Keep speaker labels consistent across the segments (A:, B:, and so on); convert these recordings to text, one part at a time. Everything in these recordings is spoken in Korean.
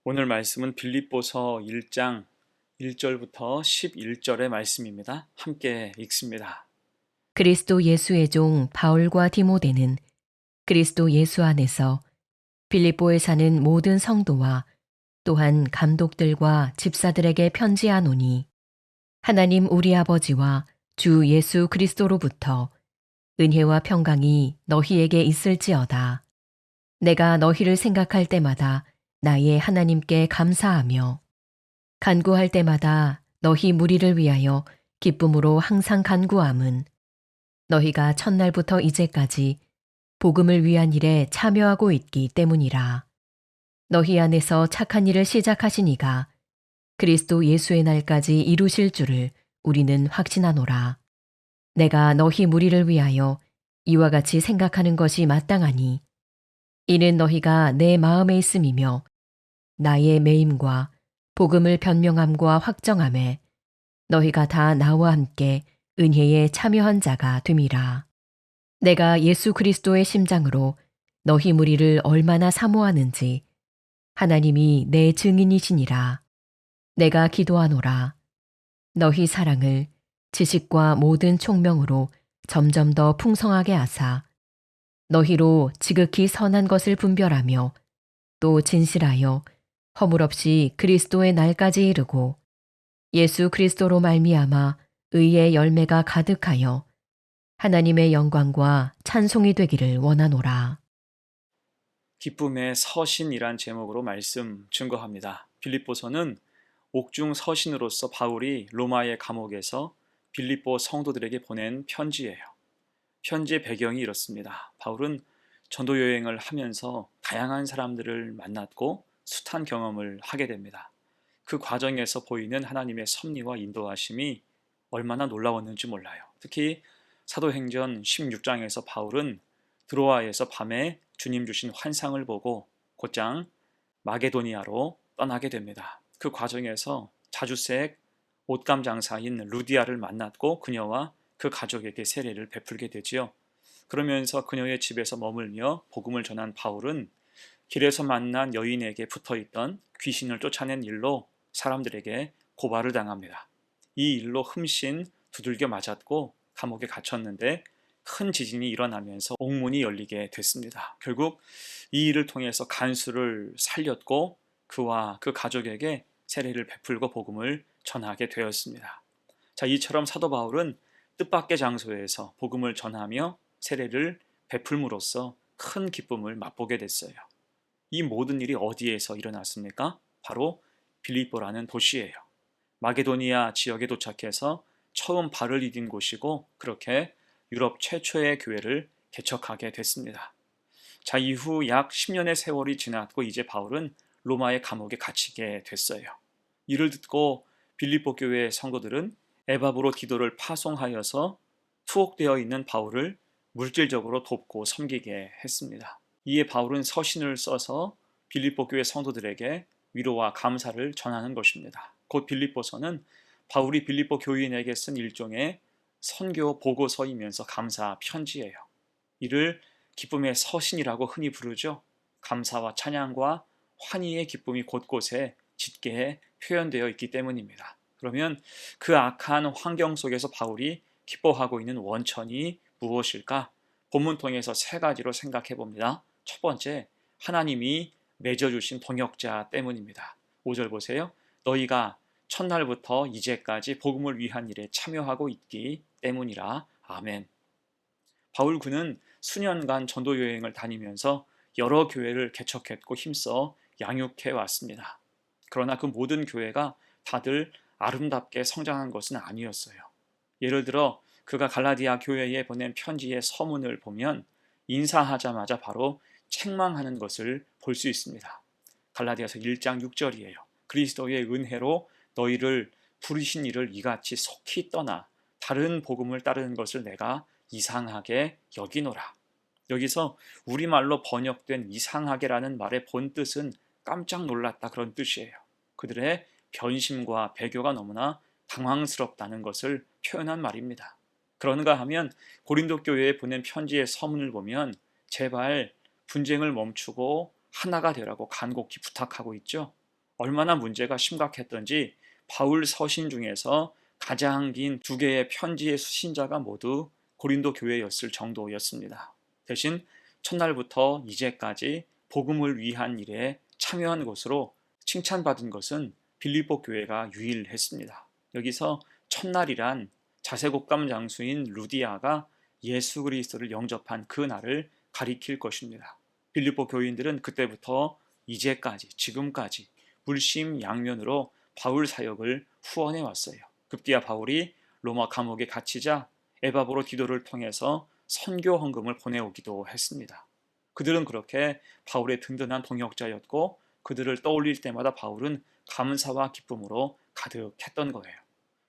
A: 오늘 말씀은 빌립보서 1장 1절부터 11절의 말씀입니다. 함께 읽습니다.
B: 그리스도 예수의 종 바울과 디모데는 그리스도 예수 안에서 빌립보에 사는 모든 성도와 또한 감독들과 집사들에게 편지하노니, 하나님 우리 아버지와 주 예수 그리스도로부터 은혜와 평강이 너희에게 있을지어다. 내가 너희를 생각할 때마다 나의 하나님께 감사하며 간구할 때마다 너희 무리를 위하여 기쁨으로 항상 간구함은, 너희가 첫날부터 이제까지 복음을 위한 일에 참여하고 있기 때문이라. 너희 안에서 착한 일을 시작하신 이가 그리스도 예수의 날까지 이루실 줄을 우리는 확신하노라. 내가 너희 무리를 위하여 이와 같이 생각하는 것이 마땅하니, 이는 너희가 내 마음에 있음이며 나의 매임과 복음을 변명함과 확정함에 너희가 다 나와 함께 은혜에 참여한 자가 됨이라. 내가 예수 그리스도의 심장으로 너희 무리를 얼마나 사모하는지 하나님이 내 증인이시니라. 내가 기도하노라. 너희 사랑을 지식과 모든 총명으로 점점 더 풍성하게 하사 너희로 지극히 선한 것을 분별하며 또 진실하여 허물없이 그리스도의 날까지 이르고 예수 그리스도로 말미암아 의의 열매가 가득하여 하나님의 영광과 찬송이 되기를 원하노라.
A: 기쁨의 서신이란 제목으로 말씀 증거합니다. 빌립보서는 옥중 서신으로서 바울이 로마의 감옥에서 빌립보 성도들에게 보낸 편지예요. 편지의 배경이 이렇습니다. 바울은 전도 여행을 하면서 다양한 사람들을 만났고 숱한 경험을 하게 됩니다. 그 과정에서 보이는 하나님의 섭리와 인도하심이 얼마나 놀라웠는지 몰라요. 특히 사도행전 16장에서 바울은 드로아에서 밤에 주님 주신 환상을 보고 곧장 마게도니아로 떠나게 됩니다. 그 과정에서 자주색 옷감 장사인 루디아를 만났고 그녀와 그 가족에게 세례를 베풀게 되지요. 그러면서 그녀의 집에서 머물며 복음을 전한 바울은 길에서 만난 여인에게 붙어있던 귀신을 쫓아낸 일로 사람들에게 고발을 당합니다. 이 일로 흠씬 두들겨 맞았고 감옥에 갇혔는데, 큰 지진이 일어나면서 옥문이 열리게 됐습니다. 결국 이 일을 통해서 간수를 살렸고 그와 그 가족에게 세례를 베풀고 복음을 전하게 되었습니다. 자, 이처럼 사도 바울은 뜻밖의 장소에서 복음을 전하며 세례를 베풀므로써 큰 기쁨을 맛보게 됐어요. 이 모든 일이 어디에서 일어났습니까? 바로 빌립보라는 도시예요. 마게도니아 지역에 도착해서 처음 발을 디딘 곳이고, 그렇게 유럽 최초의 교회를 개척하게 됐습니다. 자, 이후 약 10년의 세월이 지났고 이제 바울은 로마의 감옥에 갇히게 됐어요. 이를 듣고 빌립보 교회의 성도들은 에바브로 디도를 파송하여서 투옥되어 있는 바울을 물질적으로 돕고 섬기게 했습니다. 이에 바울은 서신을 써서 빌립보 교회 성도들에게 위로와 감사를 전하는 것입니다. 곧 빌립보서는 바울이 빌립보 교인에게 쓴 일종의 선교 보고서이면서 감사 편지예요. 이를 기쁨의 서신이라고 흔히 부르죠. 감사와 찬양과 환희의 기쁨이 곳곳에 짙게 표현되어 있기 때문입니다. 그러면 그 악한 환경 속에서 바울이 기뻐하고 있는 원천이 무엇일까? 본문 통해서 세 가지로 생각해 봅니다. 첫 번째, 하나님이 맺어주신 동역자 때문입니다. 5절 보세요. 너희가 첫날부터 이제까지 복음을 위한 일에 참여하고 있기 때문이라. 아멘. 바울 그는 수년간 전도 여행을 다니면서 여러 교회를 개척했고 힘써 양육해 왔습니다. 그러나 그 모든 교회가 다들 아름답게 성장한 것은 아니었어요. 예를 들어 그가 갈라디아 교회에 보낸 편지의 서문을 보면 인사하자마자 바로 책망하는 것을 볼 수 있습니다. 갈라디아서 1장 6절이에요. 그리스도의 은혜로 너희를 부르신 이를 이같이 속히 떠나 다른 복음을 따르는 것을 내가 이상하게 여기노라. 여기서 우리말로 번역된 이상하게라는 말의 본뜻은 깜짝 놀랐다, 그런 뜻이에요. 그들의 변심과 배교가 너무나 당황스럽다는 것을 표현한 말입니다. 그런가 하면 고린도 교회에 보낸 편지의 서문을 보면 제발 분쟁을 멈추고 하나가 되라고 간곡히 부탁하고 있죠. 얼마나 문제가 심각했던지 바울 서신 중에서 가장 긴 두 개의 편지의 수신자가 모두 고린도 교회였을 정도였습니다. 대신 첫날부터 이제까지 복음을 위한 일에 참여한 것으로 칭찬받은 것은 빌립보 교회가 유일했습니다. 여기서 첫날이란 자세곡감 장수인 루디아가 예수 그리스도를 영접한 그 날을 가리킬 것입니다. 빌립보 교인들은 그때부터 이제까지 지금까지 물심양면으로 바울 사역을 후원해 왔어요. 급기야 바울이 로마 감옥에 갇히자 에바브로 디도를 통해서 선교 헌금을 보내오기도 했습니다. 그들은 그렇게 바울의 든든한 동역자였고 그들을 떠올릴 때마다 바울은 감사와 기쁨으로 가득했던 거예요.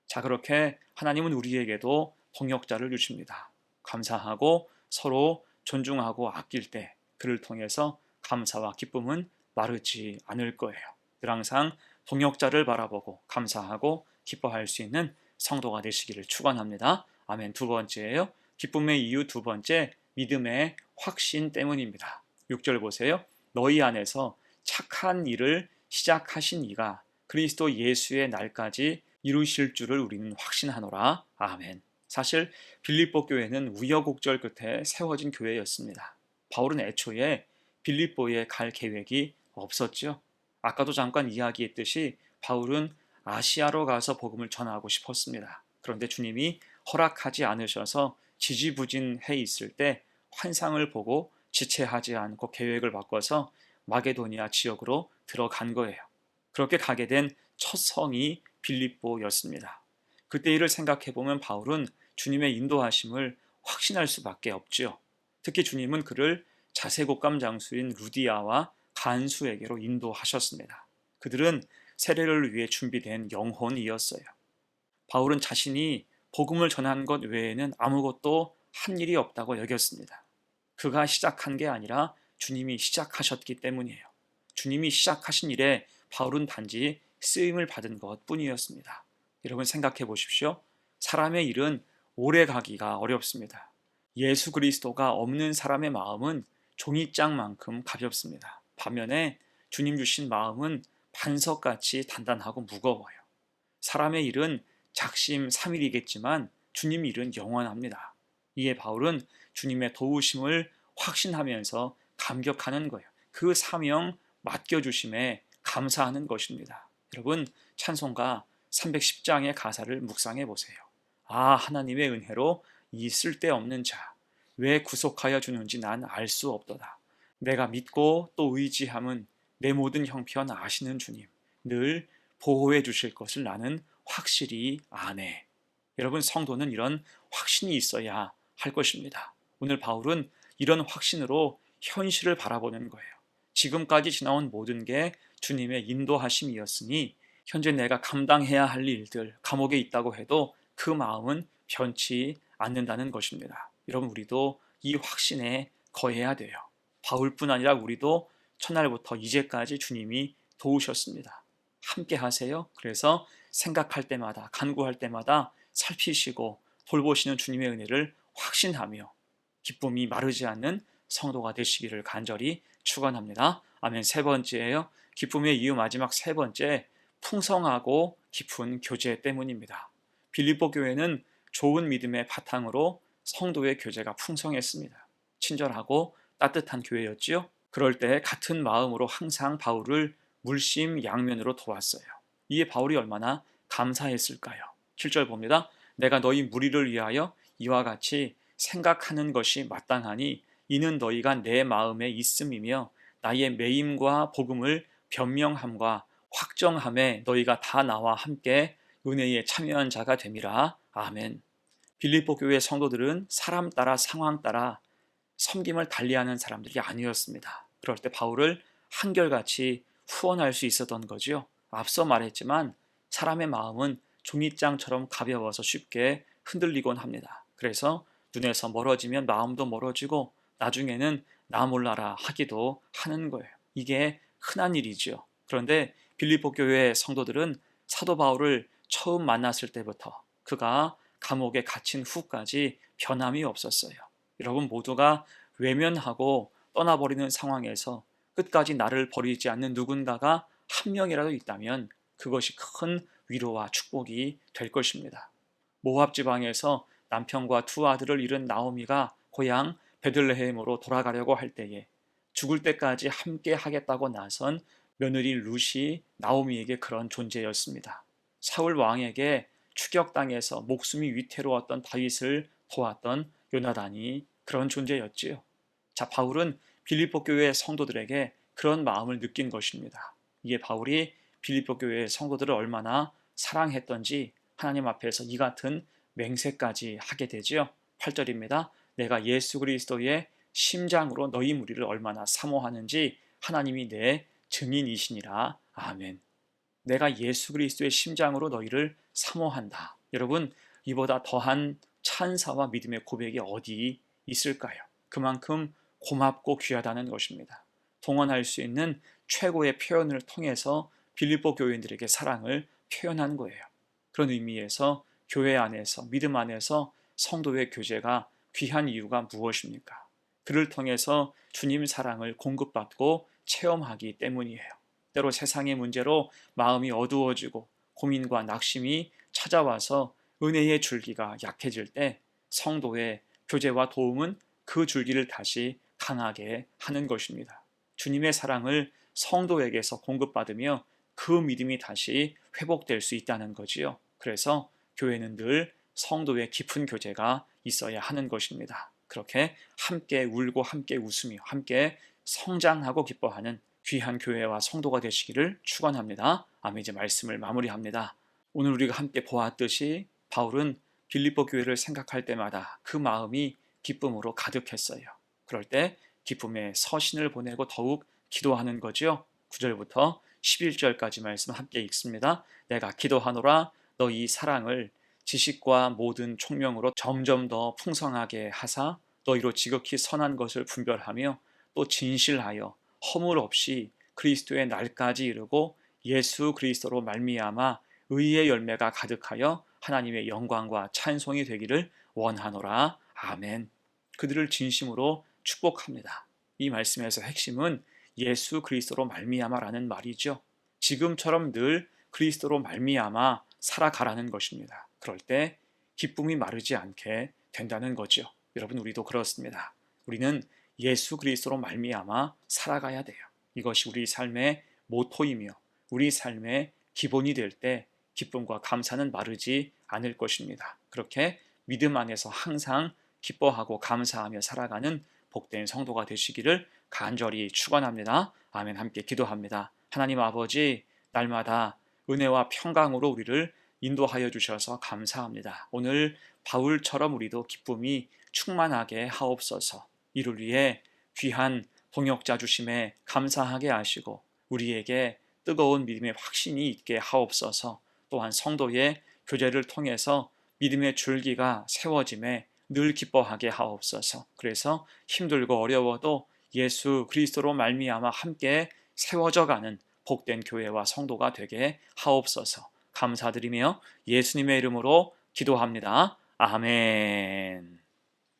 A: 자, 그렇게 하나님은 우리에게도 동역자를 주십니다. 감사하고 서로 존중하고 아낄 때 그를 통해서 감사와 기쁨은 마르지 않을 거예요. 늘 항상 동역자를 바라보고 감사하고 기뻐할 수 있는 성도가 되시기를 축원합니다. 아멘. 두 번째예요. 기쁨의 이유 두 번째, 믿음의 확신 때문입니다. 6절 보세요. 너희 안에서 착한 일을 시작하신 이가 그리스도 예수의 날까지 이루실 줄을 우리는 확신하노라. 아멘. 사실 빌립보 교회는 우여곡절 끝에 세워진 교회였습니다. 바울은 애초에 빌립보에 갈 계획이 없었죠. 아까도 잠깐 이야기했듯이 바울은 아시아로 가서 복음을 전하고 싶었습니다. 그런데 주님이 허락하지 않으셔서 지지부진해 있을 때 환상을 보고 지체하지 않고 계획을 바꿔서 마게도니아 지역으로 들어간 거예요. 그렇게 가게 된 첫 성이 빌립보였습니다. 그때 일을 생각해 보면 바울은 주님의 인도하심을 확신할 수밖에 없죠. 특히 주님은 그를 자세곡감 장수인 루디아와 간수에게로 인도하셨습니다. 그들은 세례를 위해 준비된 영혼이었어요. 바울은 자신이 복음을 전한 것 외에는 아무것도 한 일이 없다고 여겼습니다. 그가 시작한 게 아니라 주님이 시작하셨기 때문이에요. 주님이 시작하신 일에 바울은 단지 쓰임을 받은 것 뿐이었습니다. 여러분 생각해 보십시오. 사람의 일은 오래 가기가 어렵습니다. 예수 그리스도가 없는 사람의 마음은 종이장만큼 가볍습니다. 반면에 주님 주신 마음은 반석같이 단단하고 무거워요. 사람의 일은 작심삼일이겠지만 주님 일은 영원합니다. 이에 바울은 주님의 도우심을 확신하면서 감격하는 거예요. 그 사명 맡겨주심에 감사하는 것입니다. 여러분 찬송가 310장의 가사를 묵상해 보세요. 아, 하나님의 은혜로 이 쓸데없는 자 왜 구속하여 주는지 난 알 수 없도다. 내가 믿고 또 의지함은 내 모든 형편 아시는 주님 늘 보호해 주실 것을 나는 확실히 아네. 여러분 성도는 이런 확신이 있어야 할 것입니다. 오늘 바울은 이런 확신으로 현실을 바라보는 거예요. 지금까지 지나온 모든 게 주님의 인도하심이었으니 현재 내가 감당해야 할 일들, 감옥에 있다고 해도 그 마음은 변치 않는다는 것입니다. 여러분 우리도 이 확신에 거해야 돼요. 바울뿐 아니라 우리도 첫날부터 이제까지 주님이 도우셨습니다. 함께 하세요. 그래서 생각할 때마다 간구할 때마다 살피시고 돌보시는 주님의 은혜를 확신하며 기쁨이 마르지 않는 성도가 되시기를 간절히 축원합니다. 아멘. 세 번째예요. 기쁨의 이유 마지막 세 번째, 풍성하고 깊은 교제 때문입니다. 빌립보 교회는 좋은 믿음의 바탕으로 성도의 교제가 풍성했습니다. 친절하고 따뜻한 교회였지요. 그럴 때 같은 마음으로 항상 바울을 물심양면으로 도왔어요. 이에 바울이 얼마나 감사했을까요? 7절 봅니다. 내가 너희 무리를 위하여 이와 같이 생각하는 것이 마땅하니 이는 너희가 내 마음에 있음이며 나의 매임과 복음을 변명함과 확정함에 너희가 다 나와 함께 은혜에 참여한 자가 됨이라. 아멘. 빌립보 교회 성도들은 사람 따라 상황 따라 섬김을 달리하는 사람들이 아니었습니다. 그럴 때 바울을 한결같이 후원할 수 있었던 거죠. 앞서 말했지만 사람의 마음은 종이장처럼 가벼워서 쉽게 흔들리곤 합니다. 그래서 눈에서 멀어지면 마음도 멀어지고 나중에는 나 몰라라 하기도 하는 거예요. 이게 흔한 일이죠. 그런데 빌립보 교회 성도들은 사도 바울을 처음 만났을 때부터 그가 감옥에 갇힌 후까지 변함이 없었어요. 여러분 모두가 외면하고 떠나버리는 상황에서 끝까지 나를 버리지 않는 누군가가 한 명이라도 있다면 그것이 큰 위로와 축복이 될 것입니다. 모압 지방에서 남편과 두 아들을 잃은 나오미가 고향 베들레헴으로 돌아가려고 할 때에 죽을 때까지 함께 하겠다고 나선 며느리 룻이 나오미에게 그런 존재였습니다. 사울 왕에게 추격당해서 목숨이 위태로웠던 다윗을 도왔던 요나단이 그런 존재였지요. 자, 바울은 빌립보 교회의 성도들에게 그런 마음을 느낀 것입니다. 이게 바울이 빌립보 교회의 성도들을 얼마나 사랑했던지 하나님 앞에서 이 같은 맹세까지 하게 되지요. 8절입니다. 내가 예수 그리스도의 심장으로 너희 무리를 얼마나 사모하는지 하나님이 내 증인이시니라. 아멘. 내가 예수 그리스도의 심장으로 너희를 사모한다. 여러분, 이보다 더한 찬사와 믿음의 고백이 어디 있을까요? 그만큼 고맙고 귀하다는 것입니다. 동원할 수 있는 최고의 표현을 통해서 빌립보 교인들에게 사랑을 표현한 거예요. 그런 의미에서 교회 안에서, 믿음 안에서 성도의 교제가 귀한 이유가 무엇입니까? 그를 통해서 주님 사랑을 공급받고 체험하기 때문이에요. 때로 세상의 문제로 마음이 어두워지고 고민과 낙심이 찾아와서 은혜의 줄기가 약해질 때 성도의 교제와 도움은 그 줄기를 다시 강하게 하는 것입니다. 주님의 사랑을 성도에게서 공급받으며 그 믿음이 다시 회복될 수 있다는 거지요. 그래서 교회는 늘 성도의 깊은 교제가 있어야 하는 것입니다. 그렇게 함께 울고 함께 웃으며 함께 성장하고 기뻐하는 귀한 교회와 성도가 되시기를 축원합니다. 아멘. 이제 말씀을 마무리합니다. 오늘 우리가 함께 보았듯이 바울은 빌립보 교회를 생각할 때마다 그 마음이 기쁨으로 가득했어요. 그럴 때 기쁨의 서신을 보내고 더욱 기도하는 거죠. 9절부터 11절까지 말씀 함께 읽습니다. 내가 기도하노라 너 이 사랑을 지식과 모든 총명으로 점점 더 풍성하게 하사 너희로 지극히 선한 것을 분별하며 또 진실하여 허물 없이 그리스도의 날까지 이르고 예수 그리스도로 말미암아 의의 열매가 가득하여 하나님의 영광과 찬송이 되기를 원하노라. 아멘. 그들을 진심으로 축복합니다. 이 말씀에서 핵심은 예수 그리스도로 말미암아라는 말이죠. 지금처럼 늘 그리스도로 말미암아 살아가라는 것입니다. 그럴 때 기쁨이 마르지 않게 된다는 거죠. 여러분, 우리도 그렇습니다. 우리는 예수 그리스도로 말미암아 살아가야 돼요. 이것이 우리 삶의 모토이며 우리 삶의 기본이 될 때 기쁨과 감사는 마르지 않을 것입니다. 그렇게 믿음 안에서 항상 기뻐하고 감사하며 살아가는 복된 성도가 되시기를 간절히 축원합니다. 아멘. 함께 기도합니다. 하나님 아버지, 날마다 은혜와 평강으로 우리를 인도하여 주셔서 감사합니다. 오늘 바울처럼 우리도 기쁨이 충만하게 하옵소서. 이를 위해 귀한 동역자 주심에 감사하게 하시고 우리에게 뜨거운 믿음의 확신이 있게 하옵소서. 또한 성도의 교제를 통해서 믿음의 줄기가 세워짐에 늘 기뻐하게 하옵소서. 그래서 힘들고 어려워도 예수 그리스도로 말미암아 함께 세워져가는 복된 교회와 성도가 되게 하옵소서. 감사드리며 예수님의 이름으로 기도합니다. 아멘.